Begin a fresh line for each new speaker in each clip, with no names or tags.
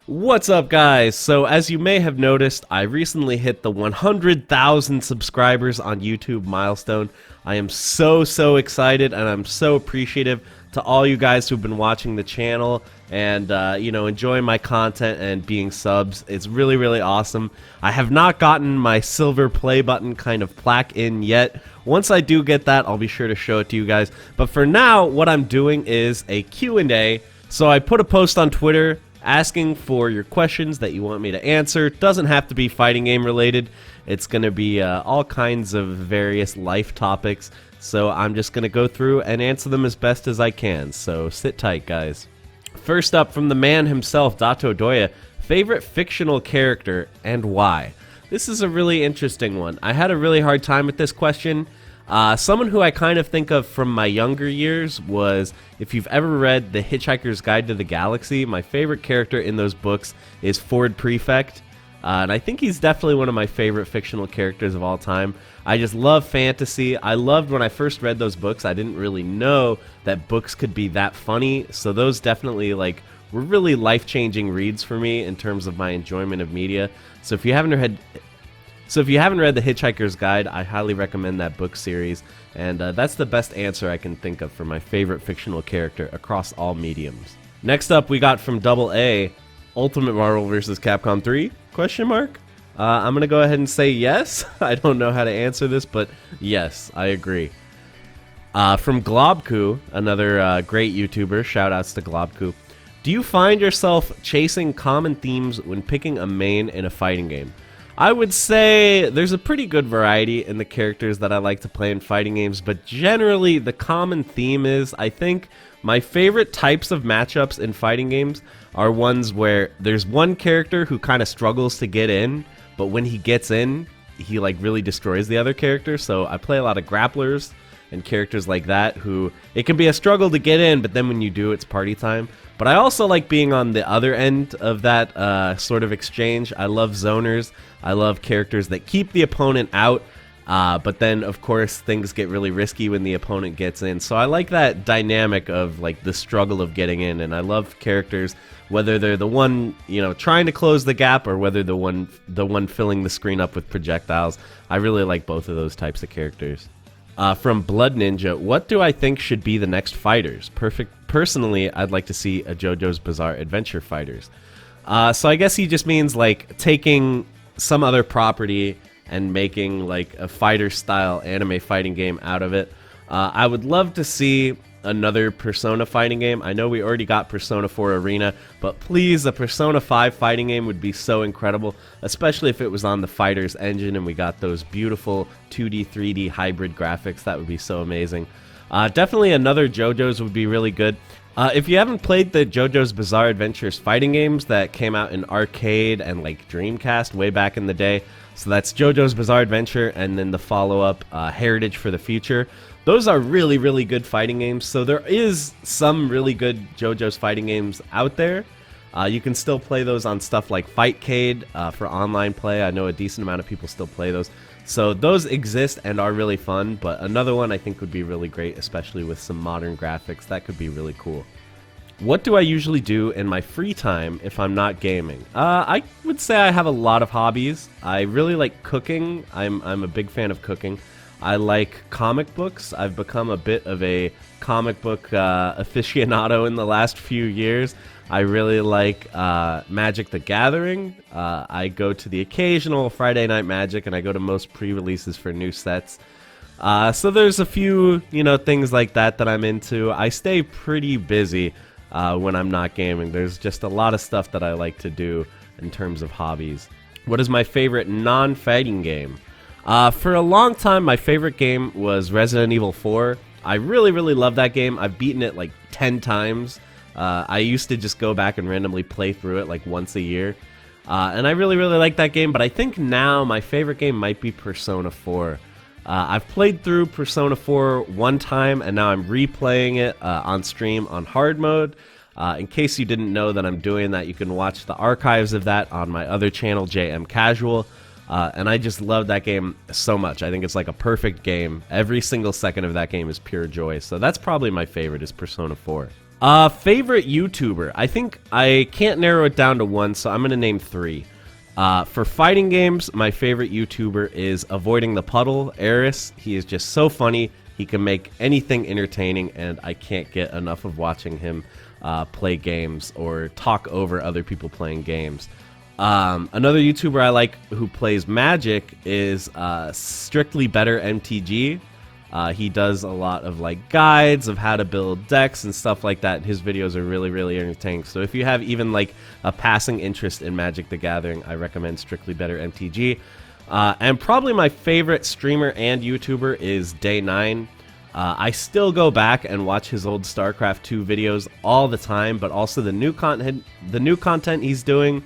What's up, guys? So as you may have noticed, I recently hit the 100,000 subscribers on YouTube milestone. I am so excited, and I'm so appreciative to all you guys who've been watching the channel and enjoying my content and being subs. It's really awesome. I have not gotten my silver play button kind of plaque in yet. Once I do get that, I'll be sure to show it to you guys. But for now, what I'm doing is a Q&A. So I put a post on Twitter asking for your questions that you want me to answer. Doesn't have to be fighting game related. It's going to be all kinds of various life topics. So I'm just going to go through and answer them as best as I can. So sit tight, guys. First up, from the man himself, Dato Doya, favorite fictional character and why? This is a really interesting one. I had a really hard time with this question. Someone who I kind of think of from my younger years was, if you've ever read The Hitchhiker's Guide to the Galaxy, my favorite character in those books is Ford Prefect. And I think he's definitely one of my favorite fictional characters of all time. I just love fantasy. I loved when I first read those books. I didn't really know that books could be that funny. So those definitely were really life-changing reads for me in terms of my enjoyment of media. So if you haven't read The Hitchhiker's Guide, I highly recommend that book series, and that's the best answer I can think of for my favorite fictional character across all mediums. Next up, we got from Double A, Ultimate Marvel vs. Capcom 3? I'm going to go ahead and say yes. I don't know how to answer this, but yes, I agree. From Globku, another great YouTuber, shoutouts to Globku. Do you find yourself chasing common themes when picking a main in a fighting game? I would say there's a pretty good variety in the characters that I like to play in fighting games, but generally the common theme is, I think, my favorite types of matchups in fighting games are ones where there's one character who kind of struggles to get in, but when he gets in, he really destroys the other character. So I play a lot of grapplers and characters like that who, it can be a struggle to get in, but then when you do, it's party time. But I also like being on the other end of that sort of exchange. I love zoners. I love characters that keep the opponent out, but then, of course, things get really risky when the opponent gets in. So I like that dynamic of the struggle of getting in, and I love characters, whether they're the one trying to close the gap or whether the one filling the screen up with projectiles. I really like both of those types of characters. From Blood Ninja, what do I think should be the next fighters? Personally, I'd like to see a JoJo's Bizarre Adventure fighters. So I guess he just means taking some other property and making a fighter-style anime fighting game out of it. I would love to see another Persona fighting game. I know we already got Persona 4 Arena, but please, a Persona 5 fighting game would be so incredible, especially if it was on the Fighters engine and we got those beautiful 2D, 3D hybrid graphics. That would be so amazing. Definitely another JoJo's would be really good. If you haven't played the JoJo's Bizarre Adventures fighting games that came out in arcade and Dreamcast way back in the day, so that's JoJo's Bizarre Adventure and then the follow-up Heritage for the Future. Those are really good fighting games, so there is some really good JoJo's fighting games out there. You can still play those on stuff like Fightcade for online play. I know a decent amount of people still play those. So those exist and are really fun, but another one I think would be really great, especially with some modern graphics. That could be really cool. What do I usually do in my free time if I'm not gaming? I would say I have a lot of hobbies. I really like cooking. I'm a big fan of cooking. I like comic books. I've become a bit of a comic book aficionado in the last few years. I really like Magic the Gathering. I go to the occasional Friday Night Magic, and I go to most pre-releases for new sets. So there's a few, things like that I'm into. I stay pretty busy when I'm not gaming. There's just a lot of stuff that I like to do in terms of hobbies. What is my favorite non-fighting game? For a long time, my favorite game was Resident Evil 4. I really love that game. I've beaten it 10 times. I used to just go back and randomly play through it once a year. And I really like that game, but I think now my favorite game might be Persona 4. I've played through Persona 4 one time, and now I'm replaying it on stream on hard mode. In case you didn't know that I'm doing that, you can watch the archives of that on my other channel, jmcrofts. And I just love that game so much. I think it's a perfect game. Every single second of that game is pure joy. So that's probably my favorite, is Persona 4. Favorite YouTuber? I think I can't narrow it down to one, so I'm going to name three. For fighting games, my favorite YouTuber is Avoiding the Puddle, Eris. He is just so funny. He can make anything entertaining, and I can't get enough of watching him play games or talk over other people playing games. Another YouTuber I like who plays Magic is Strictly Better MTG. He does a lot of like guides of how to build decks and stuff like that. His videos are really, really entertaining. So if you have even like a passing interest in Magic the Gathering, I recommend Strictly Better MTG. And probably my favorite streamer and YouTuber is Day9. I still go back and watch his old StarCraft 2 videos all the time, but also the new content he's doing.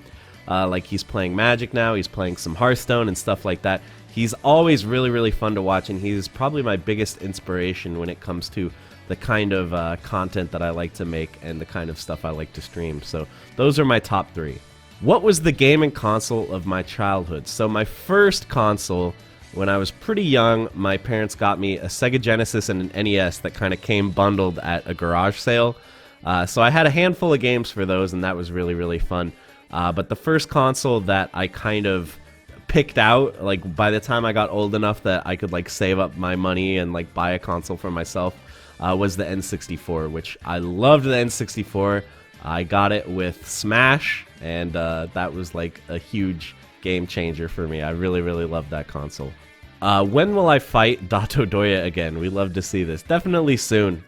Like he's playing Magic now, he's playing some Hearthstone and stuff like that. He's always really, really fun to watch, and he's probably my biggest inspiration when it comes to the kind of content that I like to make and the kind of stuff I like to stream. So those are my top three. What was the gaming console of my childhood? So my first console, when I was pretty young, my parents got me a Sega Genesis and an NES that kind of came bundled at a garage sale. So I had a handful of games for those, and that was really, really fun. But the first console that I kind of picked out, like by the time I got old enough that I could like save up my money and like buy a console for myself, was the N64, which I loved the N64. I got it with Smash, and that was like a huge game changer for me. I really, really loved that console. When will I fight Dato Doya again? We love to see this. Definitely soon.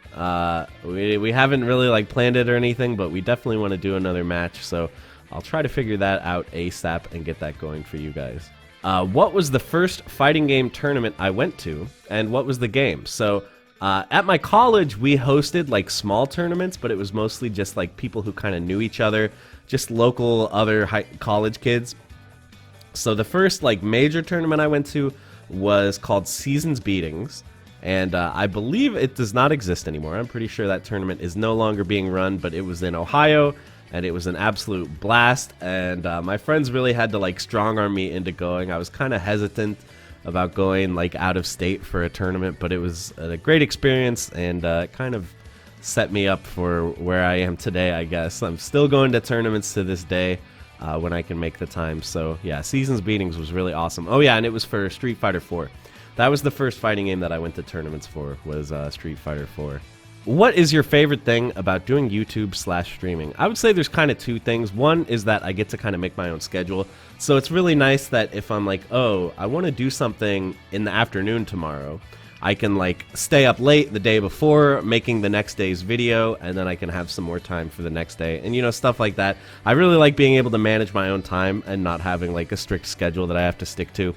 We haven't really like planned it or anything, but we definitely want to do another match, so I'll try to figure that out ASAP and get that going for you guys. What was the first fighting game tournament I went to, and what was the game? So at my college, we hosted like small tournaments, but it was mostly just like people who kind of knew each other, just local other college kids. So the first like major tournament I went to was called Seasons Beatings, and I believe it does not exist anymore. I'm pretty sure that tournament is no longer being run, but it was in Ohio, and it was an absolute blast, and my friends really had to like strong arm me into going. I was kind of hesitant about going like out of state for a tournament, but it was a great experience, and kind of set me up for where I am today, I guess. I'm still going to tournaments to this day when I can make the time. So yeah, Seasons Beatings was really awesome. Oh yeah, and it was for Street Fighter 4. That was the first fighting game that I went to tournaments for, was Street Fighter 4. What is your favorite thing about doing YouTube/streaming? I would say there's kind of two things. One is that I get to kind of make my own schedule. So it's really nice that if I'm like, oh, I want to do something in the afternoon tomorrow, I can like stay up late the day before making the next day's video, and then I can have some more time for the next day. And you know, stuff like that. I really like being able to manage my own time and not having like a strict schedule that I have to stick to.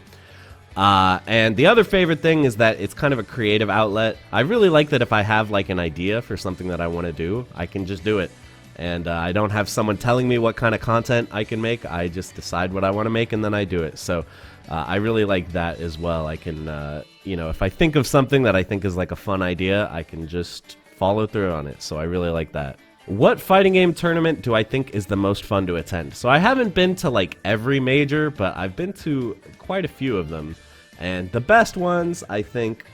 And the other favorite thing is that it's kind of a creative outlet. I really like that if I have like an idea for something that I want to do, I can just do it. And I don't have someone telling me what kind of content I can make. I just decide what I want to make, and then I do it. So I really like that as well. I can, you know, if I think of something that I think is like a fun idea, I can just follow through on it. So I really like that. What fighting game tournament do I think is the most fun to attend? So I haven't been to like every major, but I've been to quite a few of them. And the best ones, I think,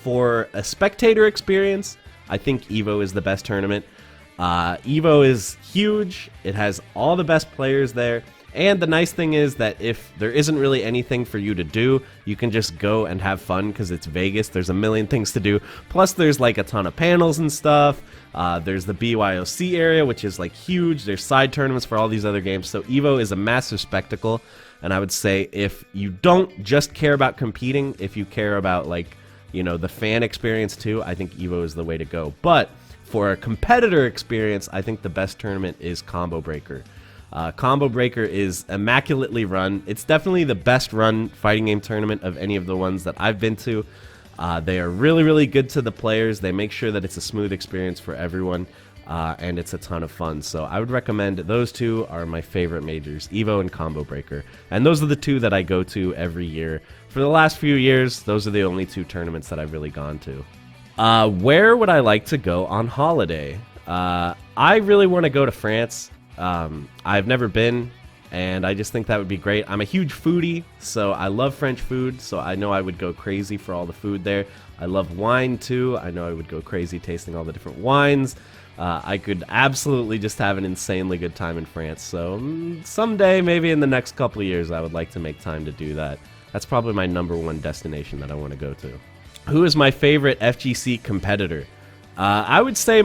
for a spectator experience, I think EVO is the best tournament. EVO is huge. It has all the best players there. And the nice thing is that if there isn't really anything for you to do, you can just go and have fun because it's Vegas. There's a million things to do. Plus, there's like a ton of panels and stuff. There's the BYOC area, which is like huge. There's side tournaments for all these other games. So EVO is a massive spectacle. And I would say if you don't just care about competing, if you care about like, you know, the fan experience too, I think EVO is the way to go. But for a competitor experience, I think the best tournament is Combo Breaker. Combo Breaker is immaculately run. It's definitely the best run fighting game tournament of any of the ones that I've been to. They are really, really good to the players. They make sure that it's a smooth experience for everyone, and it's a ton of fun. So I would recommend those two are my favorite majors, EVO and Combo Breaker. And those are the two that I go to every year. For the last few years, those are the only two tournaments that I've really gone to. Where would I like to go on holiday? I really want to go to France. I've never been, and I just think that would be great. I'm a huge foodie, so I love French food, so I know I would go crazy for all the food there. I love wine too. I know I would go crazy tasting all the different wines. I could absolutely just have an insanely good time in France. So someday, maybe in the next couple of years, I would like to make time to do that. That's probably my #1 destination that I want to go to. Who is my favorite FGC competitor? I would say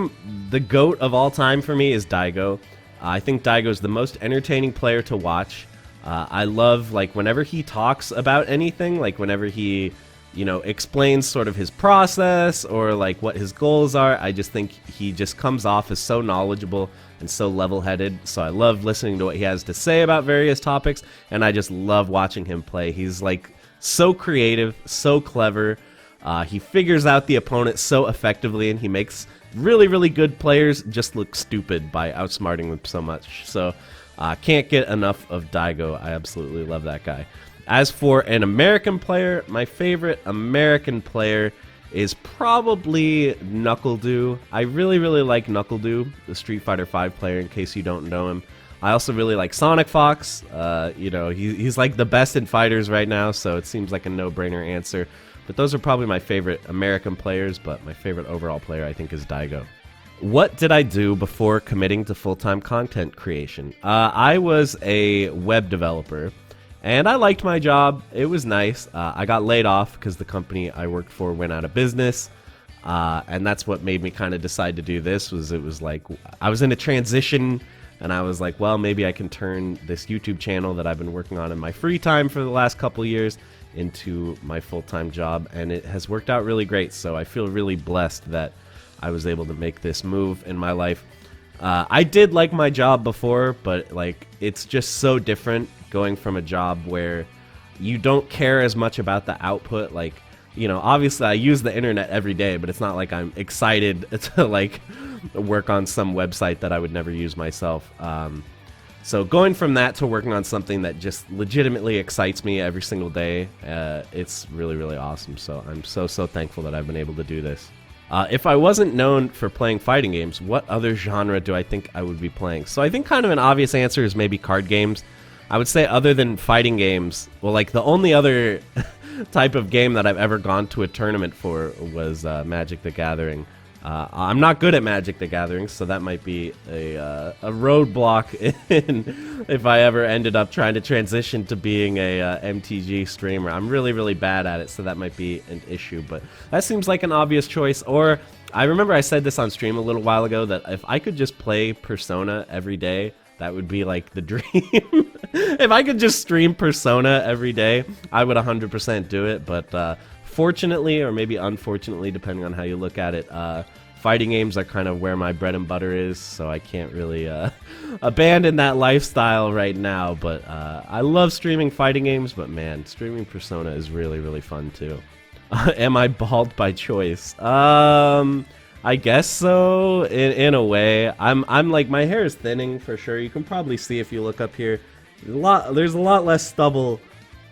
the GOAT of all time for me is Daigo. I think Daigo is the most entertaining player to watch. I love, like, whenever he talks about anything, like whenever he, you know, explains sort of his process or like what his goals are. I just think he just comes off as so knowledgeable and so level-headed. So I love listening to what he has to say about various topics, and I just love watching him play. He's like so creative, so clever. He figures out the opponent so effectively, and he makes really, really good players just look stupid by outsmarting them so much. So can't get enough of Daigo. I absolutely love that guy. As for an American player, my favorite American player is probably NuckleDu. I really, really like NuckleDu, the Street Fighter V player, in case you don't know him. I also really like Sonic Fox. You know, he's like the best in fighters right now, so it seems like a no-brainer answer. But those are probably my favorite American players, but my favorite overall player, I think, is Daigo. What did I do before committing to full-time content creation? I was a web developer, and I liked my job. It was nice. I got laid off because the company I worked for went out of business, and that's what made me kind of decide to do this. It was like I was in a transition, and I was like, well, maybe I can turn this YouTube channel that I've been working on in my free time for the last couple years into my full-time job, and it has worked out really great. So I feel really blessed that I was able to make this move in my life. I did like my job before, but like it's just so different going from a job where you don't care as much about the output. Like, you know, obviously I use the internet every day, but it's not like I'm excited to like work on some website that I would never use myself. So going from that to working on something that just legitimately excites me every single day, it's really, really awesome. So I'm so thankful that I've been able to do this. If I wasn't known for playing fighting games, what other genre do I think I would be playing? So I think kind of an obvious answer is maybe card games. I would say other than fighting games, well, like the only other type of game that I've ever gone to a tournament for was Magic the Gathering. I'm not good at Magic the Gathering, so that might be a roadblock if I ever ended up trying to transition to being a MTG streamer. I'm really, really bad at it, so that might be an issue, but that seems like an obvious choice. Or I remember I said this on stream a little while ago, that if I could just play Persona every day, that would be like the dream. If I could just stream Persona every day, I would 100% do it, but fortunately, or maybe unfortunately, depending on how you look at it, fighting games are kind of where my bread and butter is, so I can't really abandon that lifestyle right now. But I love streaming fighting games, but man, streaming Persona is really, really fun too. Am I bald by choice? I guess so, in a way. I'm like, my hair is thinning for sure. You can probably see if you look up here. There's a lot less stubble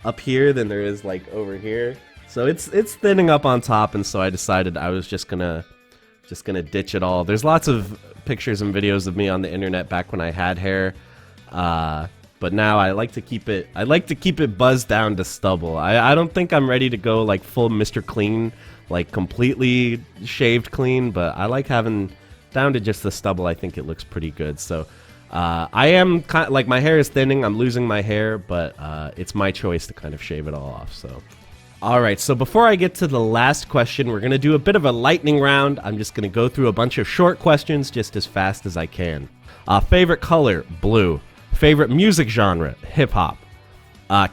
up here than there is like over here. So it's thinning up on top, and so I decided I was just gonna ditch it all. There's lots of pictures and videos of me on the internet back when I had hair, but now I like to keep it. I like to keep it buzzed down to stubble. I don't think I'm ready to go like full Mr. Clean, like completely shaved clean, but I like having down to just the stubble. I think it looks pretty good. So I am kind of, like, my hair is thinning. I'm losing my hair, but it's my choice to kind of shave it all off. So. Alright, so before I get to the last question, we're going to do a bit of a lightning round. I'm just going to go through a bunch of short questions just as fast as I can. Favorite color? Blue. Favorite music genre? Hip-hop.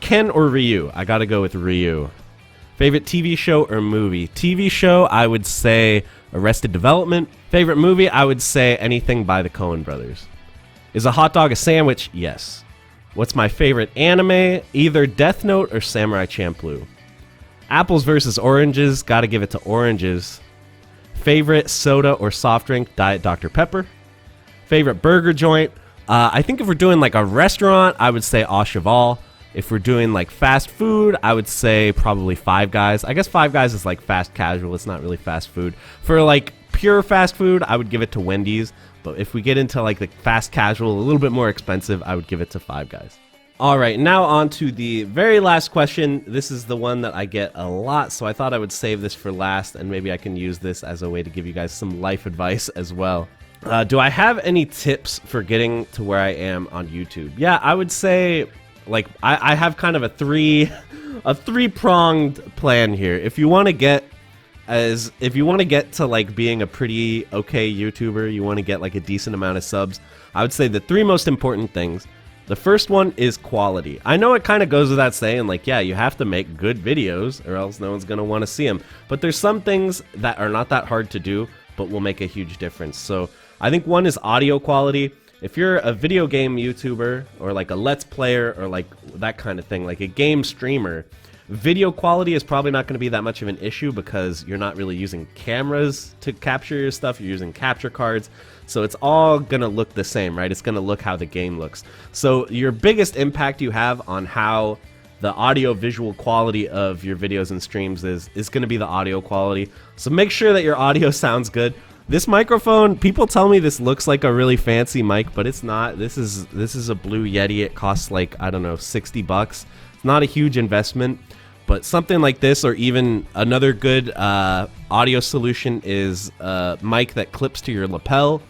Ken or Ryu? I gotta go with Ryu. Favorite TV show or movie? TV show, I would say Arrested Development. Favorite movie, I would say anything by the Coen brothers. Is a hot dog a sandwich? Yes. What's my favorite anime? Either Death Note or Samurai Champloo. Apples versus oranges, gotta give it to oranges. Favorite soda or soft drink? Diet Dr. Pepper. Favorite burger joint? I think if we're doing like a restaurant, I would say Au Cheval. If we're doing like fast food, I would say probably Five Guys. I guess Five Guys is like fast casual, it's not really fast food. For like pure fast food, I would give it to Wendy's. But if we get into like the fast casual, a little bit more expensive, I would give it to Five Guys. All right, now on to the very last question. This is the one that I get a lot, so I thought I would save this for last, and maybe I can use this as a way to give you guys some life advice as well. Do I have any tips for getting to where I am on YouTube? Yeah, I would say, like, I have kind of a three-pronged plan here. If you want to get to like being a pretty okay YouTuber, you want to get like a decent amount of subs, I would say the three most important things. The first one is quality. I know it kind of goes without saying, like, yeah, you have to make good videos or else no one's going to want to see them. But there's some things that are not that hard to do, but will make a huge difference. So I think one is audio quality. If you're a video game YouTuber or like a Let's Player or like that kind of thing, like a game streamer, video quality is probably not going to be that much of an issue because you're not really using cameras to capture your stuff. You're using capture cards. So it's all going to look the same, right? It's going to look how the game looks. So your biggest impact you have on how the audio visual quality of your videos and streams is going to be the audio quality. So make sure that your audio sounds good. This microphone, people tell me this looks like a really fancy mic, but it's not. This is a Blue Yeti. It costs like, I don't know, $60. It's not a huge investment, but something like this, or even another good audio solution is a mic that clips to your lapel.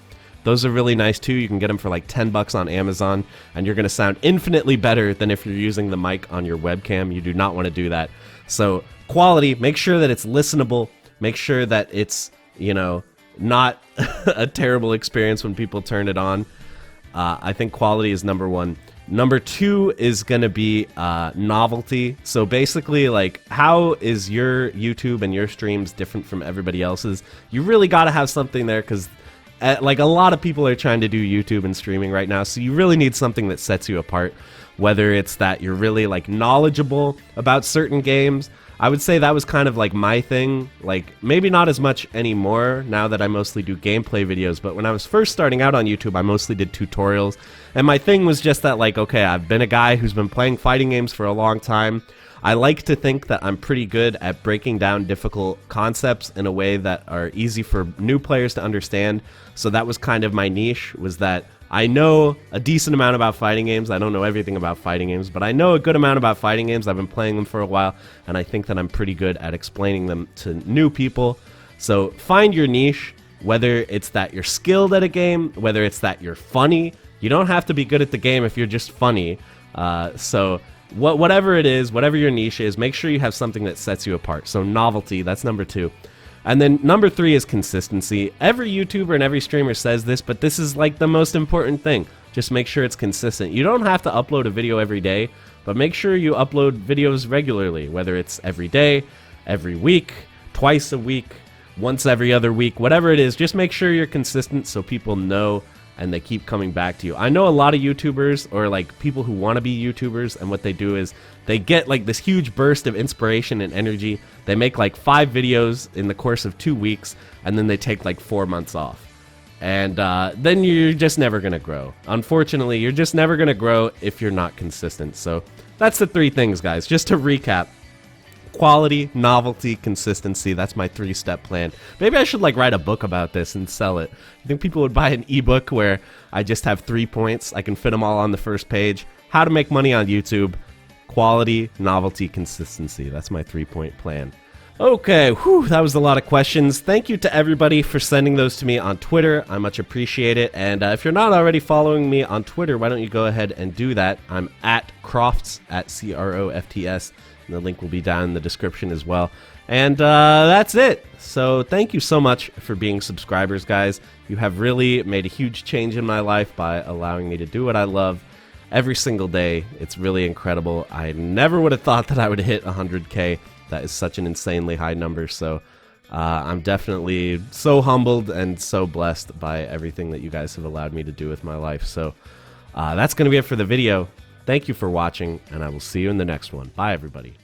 Those are really nice too. You can get them for like $10 on Amazon, and you're going to sound infinitely better than if you're using the mic on your webcam. You do not want to do that. So quality, make sure that it's listenable. Make sure that it's, you know, not a terrible experience when people turn it on. I think quality is number one. Number two is going to be novelty. So basically, like, how is your YouTube and your streams different from everybody else's? You really got to have something there because like a lot of people are trying to do YouTube and streaming right now, so you really need something that sets you apart. Whether it's that you're really like knowledgeable about certain games. I would say that was kind of like my thing, like maybe not as much anymore now that I mostly do gameplay videos, but when I was first starting out on YouTube, I mostly did tutorials, and my thing was just that, like, okay, I've been a guy who's been playing fighting games for a long time. I like to think that I'm pretty good at breaking down difficult concepts in a way that are easy for new players to understand, so that was kind of my niche, was that I know a decent amount about fighting games. I don't know everything about fighting games, but I know a good amount about fighting games. I've been playing them for a while, and I think that I'm pretty good at explaining them to new people. So find your niche, whether it's that you're skilled at a game, whether it's that you're funny. You don't have to be good at the game if you're just funny. So whatever it is, whatever your niche is, make sure you have something that sets you apart. So novelty, that's number two. And then number three is consistency. Every YouTuber and every streamer says this, but this is like the most important thing. Just make sure it's consistent. You don't have to upload a video every day, but make sure you upload videos regularly, whether it's every day, every week, twice a week, once every other week, whatever it is. Just make sure you're consistent so people know and they keep coming back to you. I know a lot of YouTubers, or like people who want to be YouTubers, and what they do is they get like this huge burst of inspiration and energy. They make like 5 videos in the course of 2 weeks, and then they take like 4 months off. And then you're just never going to grow. Unfortunately, you're just never going to grow if you're not consistent. So that's the 3 things, guys. Just to recap. Quality, novelty, consistency. That's my 3-step plan. Maybe I should like write a book about this and sell it. I think people would buy an ebook where I just have 3 points. I can fit them all on the first page. How to make money on YouTube. Quality, novelty, consistency. That's my 3-point plan. Okay, whew, that was a lot of questions. Thank you to everybody for sending those to me on Twitter. I much appreciate it. And if you're not already following me on Twitter, why don't you go ahead and do that? I'm at Crofts, at CROFTS. And the link will be down in the description as well. And that's it. So thank you so much for being subscribers, guys. You have really made a huge change in my life by allowing me to do what I love every single day. It's really incredible. I never would have thought that I would hit 100K. That is such an insanely high number. So I'm definitely so humbled and so blessed by everything that you guys have allowed me to do with my life. So that's going to be it for the video. Thank you for watching, and I will see you in the next one. Bye, everybody.